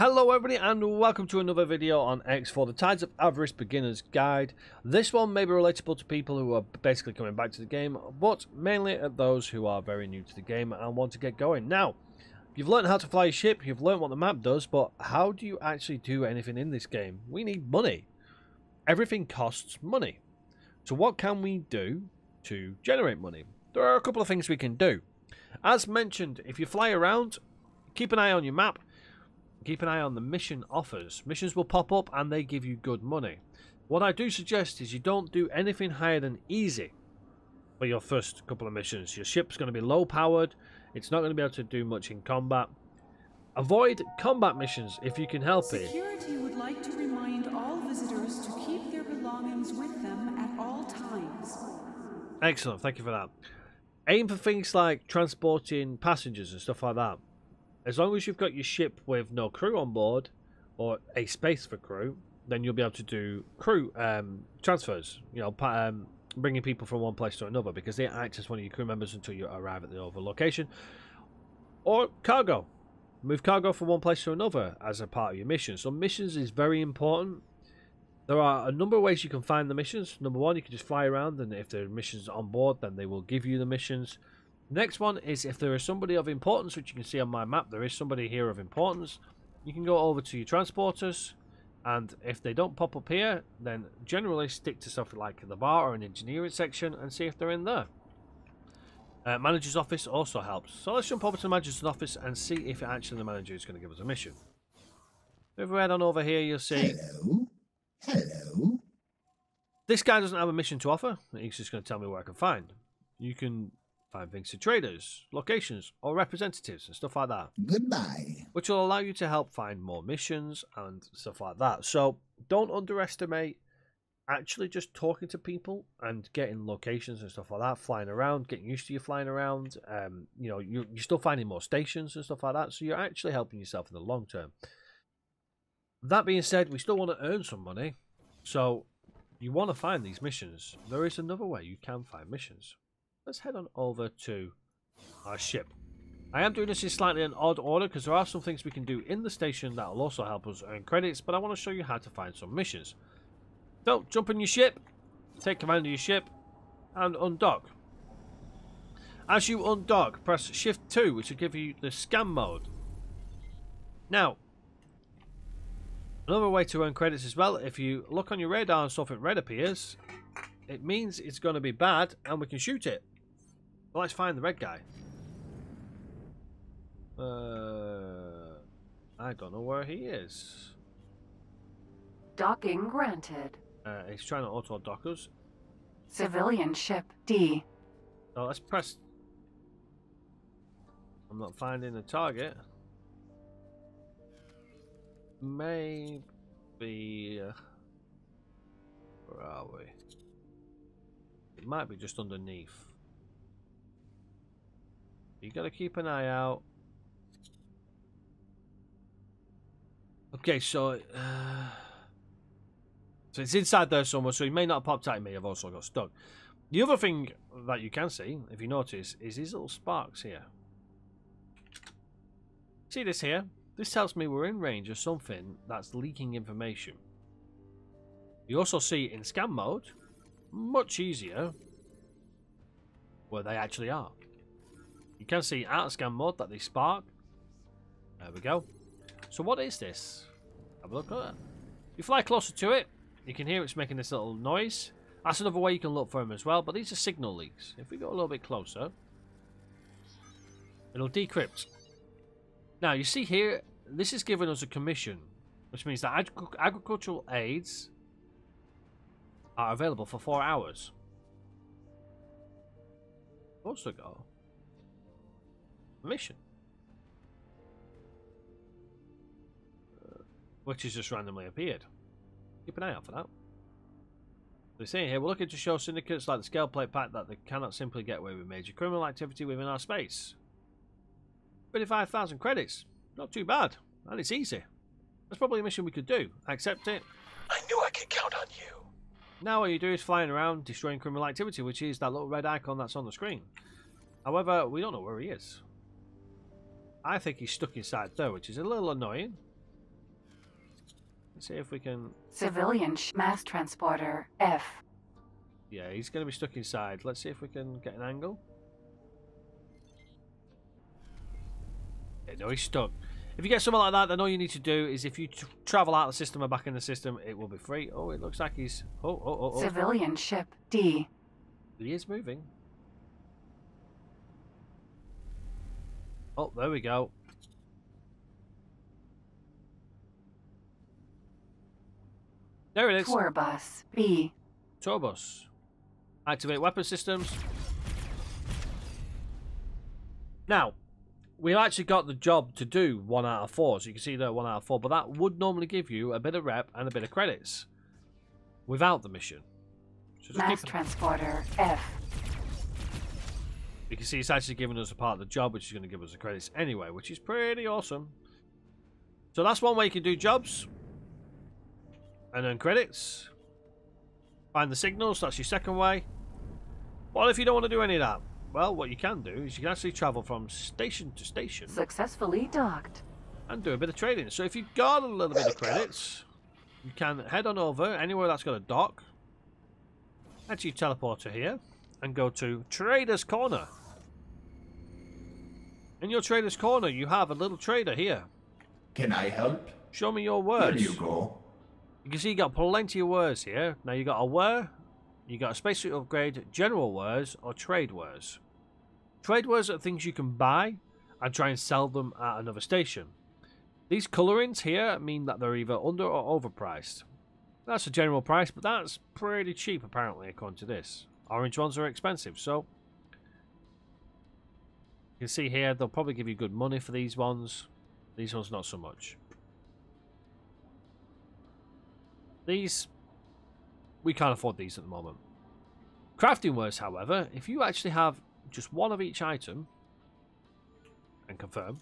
Hello everybody and welcome to another video on X4, the Tides of Avarice Beginner's Guide. This one may be relatable to people who are basically coming back to the game, but mainly at those who are very new to the game and want to get going. Now, you've learned how to fly a ship, you've learned what the map does, but how do you actually do anything in this game? We need money. Everything costs money. So what can we do to generate money? There are a couple of things we can do. As mentioned, if you fly around, keep an eye on your map. Keep an eye on the mission offers. Missions will pop up and they give you good money. What I do suggest is you don't do anything higher than easy for your first couple of missions. Your ship's going to be low powered. It's not going to be able to do much in combat. Avoid combat missions if you can help it. Security would like to remind all visitors to keep their belongings with them at all times. Excellent, thank you for that. Aim for things like transporting passengers and stuff like that. As long as you've got your ship with no crew on board, or a space for crew, then you'll be able to do crew transfers. You know, bringing people from one place to another, because they act as one of your crew members until you arrive at the other location. Or cargo. Move cargo from one place to another as a part of your mission. So missions is very important. There are a number of ways you can find the missions. Number one, you can just fly around, and if there are missions on board, then they will give you the missions. Next one is if there is somebody of importance, which you can see on my map, there is somebody here of importance. You can go over to your transporters, and if they don't pop up here, then generally stick to stuff like the bar or an engineering section and see if they're in there. Manager's office also helps. So let's jump over to the manager's office and see if actually the manager is going to give us a mission. If we head on over here, you'll see... Hello. This guy doesn't have a mission to offer. He's just going to tell me where I can find. You can find things to traders, locations, or representatives and stuff like that. Goodbye. Which will allow you to help find more missions and stuff like that. So don't underestimate actually just talking to people and getting locations and stuff like that, flying around, getting used to your flying around. You know, you're still finding more stations and stuff like that. So you're actually helping yourself in the long term. That being said, we still want to earn some money. So you want to find these missions. There is another way you can find missions. Let's head on over to our ship. I am doing this in slightly an odd order because there are some things we can do in the station that will also help us earn credits, but I want to show you how to find some missions. So, jump in your ship, take command of your ship, and undock. As you undock, press Shift 2, which will give you the scan mode. Now, another way to earn credits as well, if you look on your radar and something red appears, it means it's going to be bad and we can shoot it. Well, let's find the red guy. I don't know where he is. Docking granted. He's trying to auto-dock us. Civilian ship D. So let's press... I'm not finding the target. Maybe... where are we? It might be just underneath. You got to keep an eye out. Okay, so it's inside there somewhere, so he may not have popped out at me. I've also got stuck. The other thing that you can see, if you notice, is these little sparks here. See this here? This tells me we're in range of something that's leaking information. You also see in scan mode, much easier, where they actually are. You can see out of scan mode that they spark. There we go. So what is this? Have a look at it. You fly closer to it, you can hear it's making this little noise. That's another way you can look for them as well, but these are signal leaks. If we go a little bit closer, it'll decrypt. Now you see here, this is giving us a commission, which means that agricultural aids are available for 4 hours. Also got a mission, which has just randomly appeared. Keep an eye out for that. They're saying here, we're looking to show syndicates like the Scale Plate Pack that they cannot simply get away with major criminal activity within our space. 35,000 credits. Not too bad. And it's easy. That's probably a mission we could do. Accept it. I knew I could count on you. Now all you do is flying around, destroying criminal activity, which is that little red icon that's on the screen. However, we don't know where he is. I think he's stuck inside there, which is a little annoying. Let's see if we can... Civilian mass transporter F. Yeah, he's going to be stuck inside. Let's see if we can get an angle. Yeah, no, he's stuck. If you get something like that, then all you need to do is if you travel out of the system and back in the system, it will be free. Oh, it looks like he's... Oh. Civilian ship D. He is moving. Oh, there we go. There it is. Tour bus B. Tour bus. Activate weapon systems. Now, we actually got the job to do 1 out of 4, so you can see there 1 out of 4, but that would normally give you a bit of rep and a bit of credits without the mission. So Mass transporter F. You can see it's actually giving us a part of the job, which is going to give us the credits anyway, which is pretty awesome. So that's one way you can do jobs and earn credits. Find the signals, that's your second way. What if you don't want to do any of that? Well, what you can do is you can actually travel from station to station. Successfully docked. And do a bit of trading. So if you've got a little bit of credits, you can head on over anywhere that's got a dock. Actually teleporter here and go to Trader's Corner. In your Trader's Corner, you have a little trader here. Can I help? Show me your wares. Here you go. You can see you got plenty of wares here. Now you got a ware, you got a spacesuit upgrade, general wares, or trade wares. Trade wares are things you can buy and try and sell them at another station. These colorings here mean that they're either under or overpriced. That's a general price, but that's pretty cheap apparently according to this. Orange ones are expensive, so you can see here they'll probably give you good money for these ones. These ones not so much. These, we can't afford these at the moment. Crafting wares, however, if you actually have just one of each item, and confirm.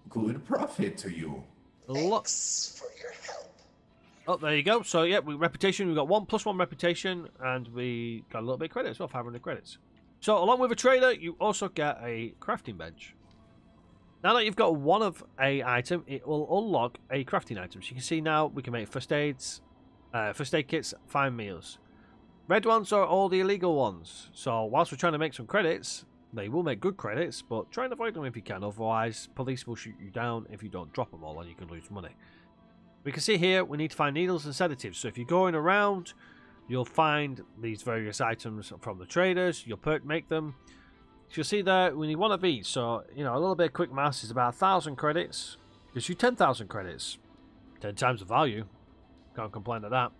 Good profit to you. Lots for your help. Oh, there you go. So yeah, reputation. We've got 1+1 reputation, and we got a little bit of credit as well, 500 credits. So along with a trader, you also get a crafting bench. Now that you've got one of a item, it will unlock a crafting item. So you can see now we can make first aid kits, fine meals. Red ones are all the illegal ones. So whilst we're trying to make some credits, they will make good credits, but try and avoid them if you can. Otherwise, police will shoot you down if you don't drop them all, and you can lose money. We can see here we need to find needles and sedatives. So if you're going around, you'll find these various items from the traders. You'll make them. You'll see there we need one of each, so you know a little bit of quick maths is about 1,000 credits. Gives you 10,000 credits, 10 times the value. Can't complain at that.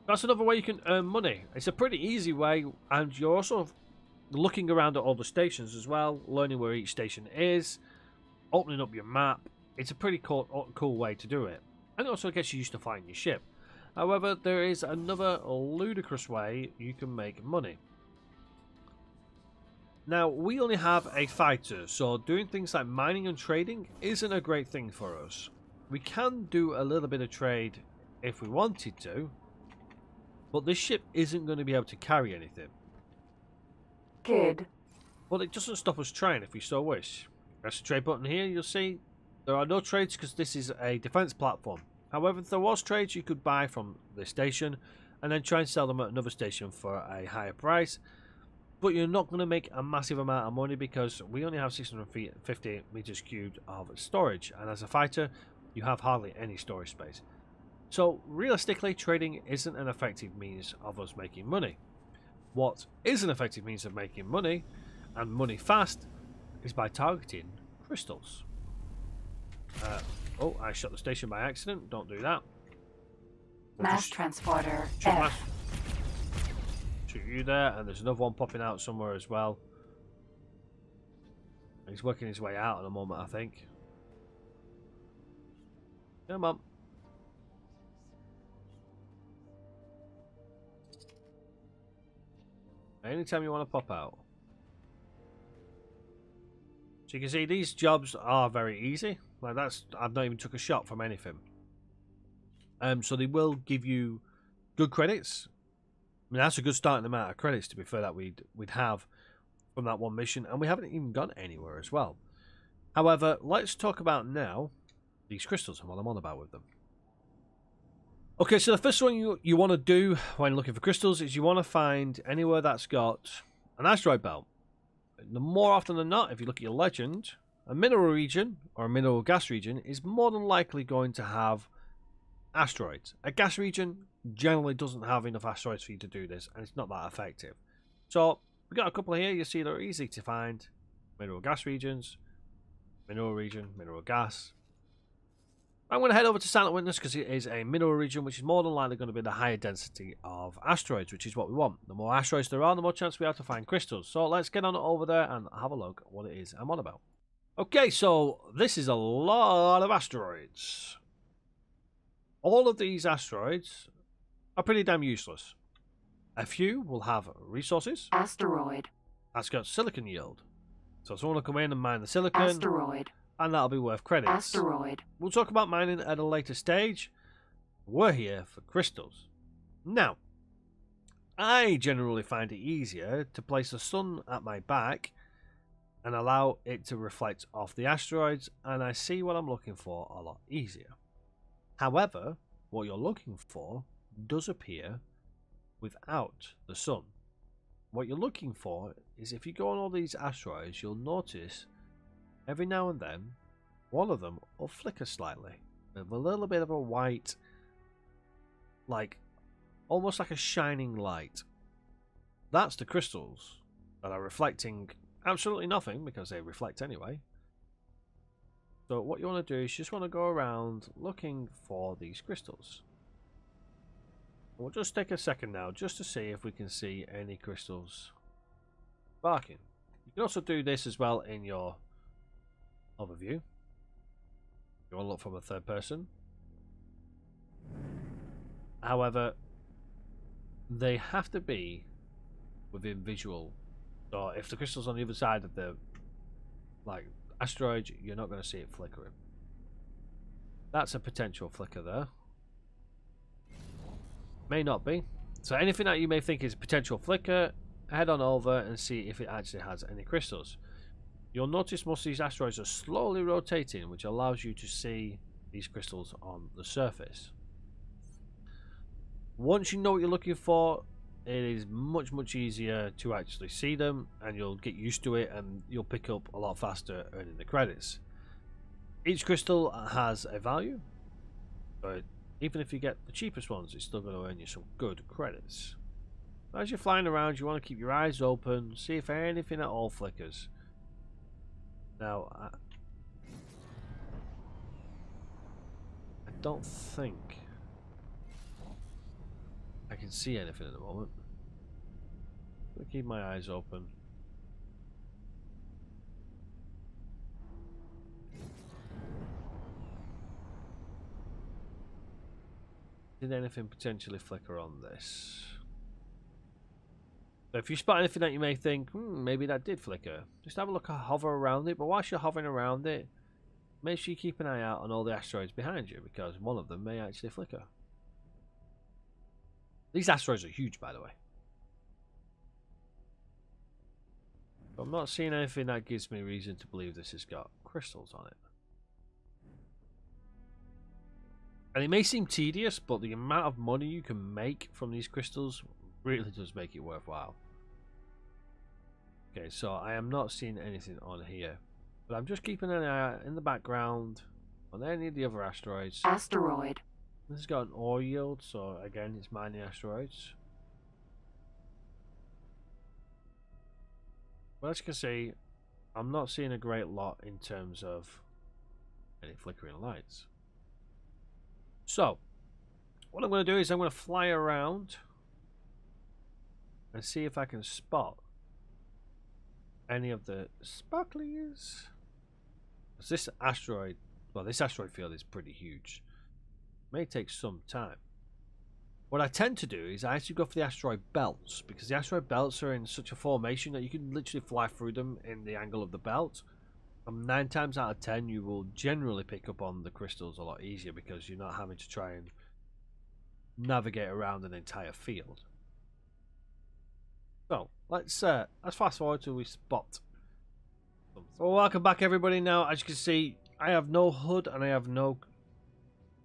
That's another way you can earn money. It's a pretty easy way, and you're also looking around at all the stations as well, learning where each station is, opening up your map. It's a pretty cool way to do it, and it also gets you used to flying your ship. However, there is another ludicrous way you can make money. Now, we only have a fighter, so doing things like mining and trading isn't a great thing for us. We can do a little bit of trade if we wanted to, but this ship isn't going to be able to carry anything. Kid. But it doesn't stop us trying if we so wish. Press the trade button here, you'll see there are no trades because this is a defense platform. However, if there was trades you could buy from this station and then try and sell them at another station for a higher price. But you're not going to make a massive amount of money because we only have 650 meters cubed of storage, and as a fighter you have hardly any storage space. So realistically, trading isn't an effective means of us making money. What is an effective means of making money, and money fast, is by targeting crystals. Oh, I shot the station by accident. Don't do that. Mass transporter Shoot F. Shoot you there, and there's another one popping out somewhere as well. He's working his way out at the moment, I think. Come on. Anytime you want to pop out. So you can see these jobs are very easy. Like that's, I've not even took a shot from anything. So they will give you good credits. I mean, that's a good starting amount of credits, to be fair, that we'd have from that one mission, and we haven't even gone anywhere as well. However, let's talk about now these crystals and what I'm on about with them. Okay, so the first one you want to do when looking for crystals is you want to find anywhere that's got an asteroid belt. The more often than not, if you look at your legend, a mineral region or a mineral gas region is more than likely going to have asteroids. A gas region generally doesn't have enough asteroids for you to do this, and it's not that effective. So we got a couple here. You see they're easy to find. Mineral gas regions, mineral region, mineral gas. I'm going to head over to Silent Witness because it is a mineral region, which is more than likely going to be the higher density of asteroids, which is what we want. The more asteroids there are, the more chance we have to find crystals. So let's get on over there and have a look at what it is I'm on about. Okay, so this is a lot of asteroids. All of these asteroids are pretty damn useless. A few will have resources. Asteroid. That's got silicon yield. So someone will come in and mine the silicon. Asteroid. And that'll be worth credits. Asteroid. We'll talk about mining at a later stage. We're here for crystals. Now, I generally find it easier to place the sun at my back and allow it to reflect off the asteroids, and I see what I'm looking for a lot easier. However, what you're looking for does appear without the sun. What you're looking for is if you go on all these asteroids, you'll notice every now and then one of them will flicker slightly with a little bit of a white, like almost like a shining light. That's the crystals that are reflecting absolutely nothing because they reflect anyway. So what you want to do is just want to go around looking for these crystals. We'll just take a second now just to see if we can see any crystals sparking. You can also do this as well in your overview. You want to look from a third person. However, they have to be within visual. So if the crystal's on the other side of the asteroid, you're not going to see it flickering. That's a potential flicker there. May not be. So anything that you may think is a potential flicker, head on over and see if it actually has any crystals. You'll notice most of these asteroids are slowly rotating, which allows you to see these crystals on the surface. Once you know what you're looking for, it is much easier to actually see them, and you'll get used to it and you'll pick up a lot faster earning the credits. Each crystal has a value, but even if you get the cheapest ones, it's still going to earn you some good credits. As you're flying around, you want to keep your eyes open, see if anything at all flickers. Now, I don't think I can see anything at the moment. I'll keep my eyes open. Did anything potentially flicker on this? So if you spot anything that you may think, maybe that did flicker, just have a look, hover around it. But whilst you're hovering around it, make sure you keep an eye out on all the asteroids behind you, because one of them may actually flicker. These asteroids are huge, by the way. But I'm not seeing anything that gives me reason to believe this has got crystals on it. And it may seem tedious, but the amount of money you can make from these crystals really does make it worthwhile. Okay, so I am not seeing anything on here, but I'm just keeping an eye out in the background on any of the other asteroids. Asteroid. This has got an ore yield, so again, it's mining asteroids. But as you can see, I'm not seeing a great lot in terms of any flickering lights. So, what I'm going to do is I'm going to fly around and see if I can spot any of the sparklies. This asteroid, well, this asteroid field is pretty huge. It may take some time. What I tend to do is I actually go for the asteroid belts, because the asteroid belts are in such a formation that you can literally fly through them in the angle of the belt. And 9 times out of 10 you will generally pick up on the crystals a lot easier, because you're not having to try and navigate around an entire field. So let's fast forward till we spot them. So welcome back everybody. Now, as you can see, I have no HUD and I have no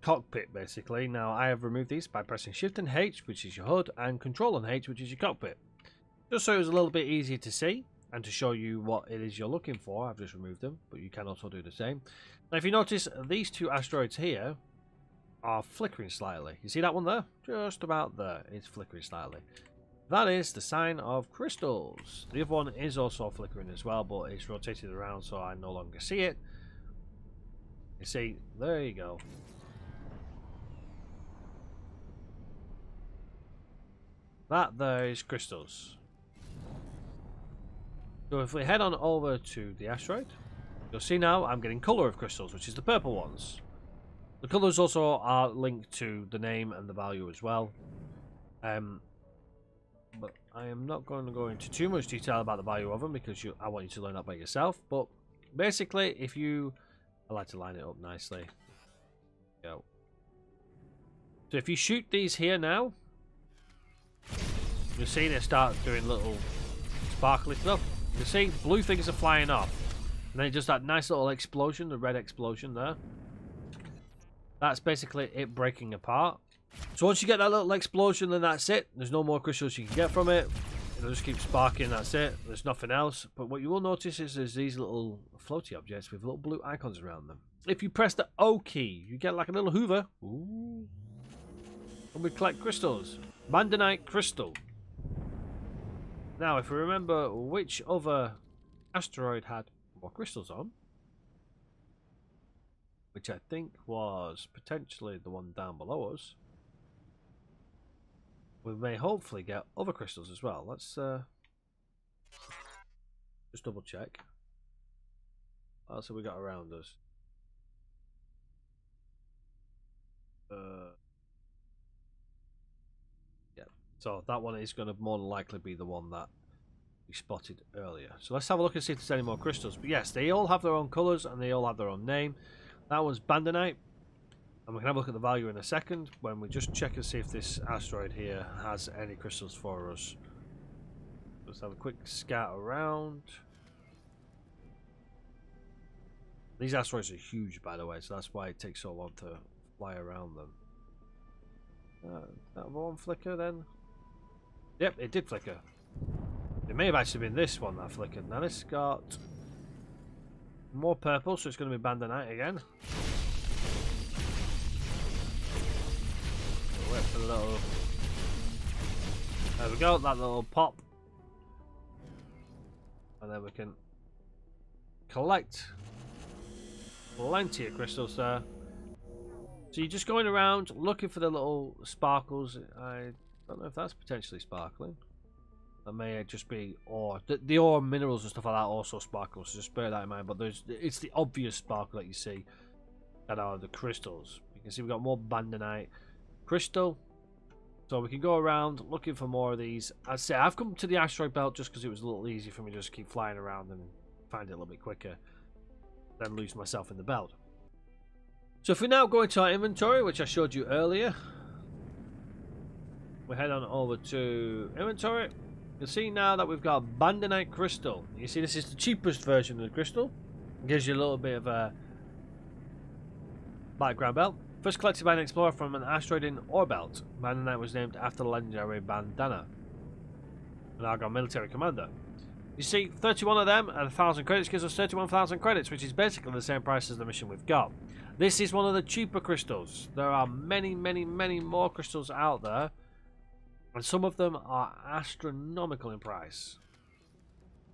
cockpit, basically. Now, I have removed these by pressing Shift and H, which is your HUD, and Control and H, which is your cockpit. Just so it was a little bit easier to see and to show you what it is you're looking for. I've just removed them, but you can also do the same. Now, if you notice, these two asteroids here are flickering slightly. You see that one there? Just about there. It's flickering slightly. That is the sign of crystals. The other one is also flickering as well, but it's rotated around so I no longer see it. You see, there you go. That there is crystals. So if we head on over to the asteroid, you'll see now I'm getting colour of crystals, which is the purple ones. The colours also are linked to the name and the value as well. But I am not going to go into too much detail about the value of them because I want you to learn that by yourself. But basically, I like to line it up nicely. Go. So if you shoot these here now, you'll see they start doing little sparkly stuff. You see blue things are flying off. And then just that nice little explosion, the red explosion there. That's basically it breaking apart. So once you get that little explosion, then that's it. There's no more crystals you can get from it. It'll just keep sparking, that's it. There's nothing else. But what you will notice is there's these little floaty objects with little blue icons around them. If you press the O key, you get like a little hoover. Ooh. And we collect crystals. Bandanite crystal. Now, if we remember which other asteroid had more crystals on, which I think was potentially the one down below us, we may hopefully get other crystals as well. Let's just double check. What else have we got around us? Yeah, so that one is going to more than likely be the one that we spotted earlier. So let's have a look and see if there's any more crystals. But yes, they all have their own colours and they all have their own name. That one's Bandanite. And we can have a look at the value in a second when we just check and see if this asteroid here has any crystals for us. Let's have a quick scout around. These asteroids are huge, by the way, so that's why it takes so long to fly around them. That one flicker then? Yep, it did flicker. It may have actually been this one that flickered. Now this got more purple, so it's going to be Bandanite again. Wait for the little... There we go, that little pop. And then we can collect plenty of crystals there. So you're just going around looking for the little sparkles. I don't know if that's potentially sparkling. That may just be ore. The ore minerals and stuff like that also sparkle, so just bear that in mind. But it's the obvious sparkle that you see that are the crystals. You can see we've got more Bandanite crystal. So we can go around looking for more of these. As I say, I've come to the asteroid belt just because it was a little easier for me to just keep flying around and find it a little bit quicker than lose myself in the belt. So if we now go into our inventory, which I showed you earlier, we head on over to inventory. You'll see now that we've got Bandanite crystal. You see this is the cheapest version of the crystal. It gives you a little bit of a background belt. First collected by an explorer from an asteroid in Orbelt. Bandanite was named after the legendary Bandana, an Argon military commander. You see, 31 of them and 1,000 credits gives us 31,000 credits, which is basically the same price as the mission we've got. This is one of the cheaper crystals. There are many, many, many more crystals out there, and some of them are astronomical in price.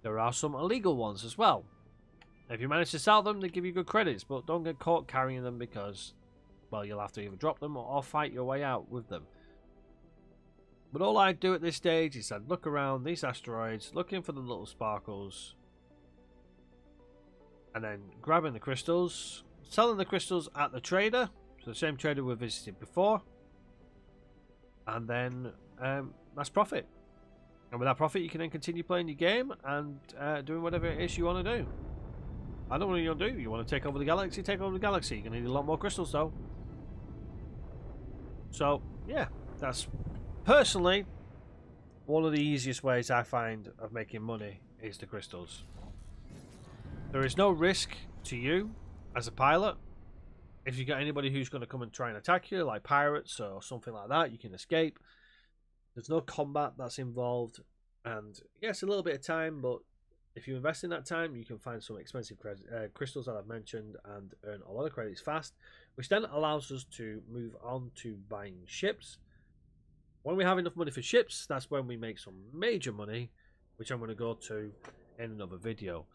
There are some illegal ones as well. If you manage to sell them, they give you good credits, but don't get caught carrying them because, well, you'll have to either drop them or fight your way out with them. But all I do at this stage is I'd look around these asteroids, looking for the little sparkles, and then grabbing the crystals, selling the crystals at the trader, so the same trader we visited before, and then that's profit. And with that profit, you can then continue playing your game and doing whatever it is you want to do. I don't know what you want to do. You want to take over the galaxy? Take over the galaxy. You're going to need a lot more crystals, though. So, yeah, that's personally one of the easiest ways I find of making money is the crystals. There is no risk to you as a pilot. if you got anybody who's going to come and try and attack you, like pirates or something like that, you can escape. There's no combat that's involved, and yes, a little bit of time, but if you invest in that time, you can find some expensive crystals that I've mentioned and earn a lot of credits fast, which then allows us to move on to buying ships. When we have enough money for ships, that's when we make some major money, which I'm going to go to in another video.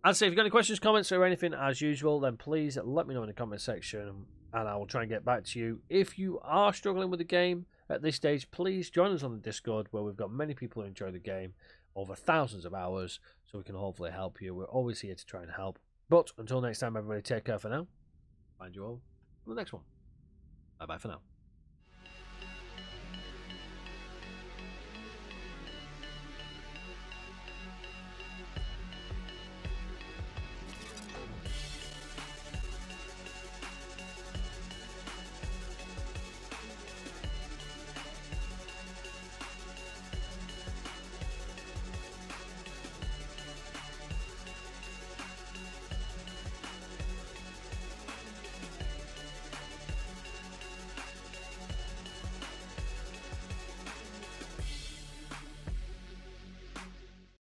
As I say, if you've got any questions, comments, or anything as usual, then please let me know in the comment section, and I will try and get back to you. If you are struggling with the game at this stage, please join us on the Discord, where we've got many people who enjoy the game, over thousands of hours, so we can hopefully help you. We're always here to try and help. But until next time, everybody, take care for now. Find you all on the next one. Bye-bye for now.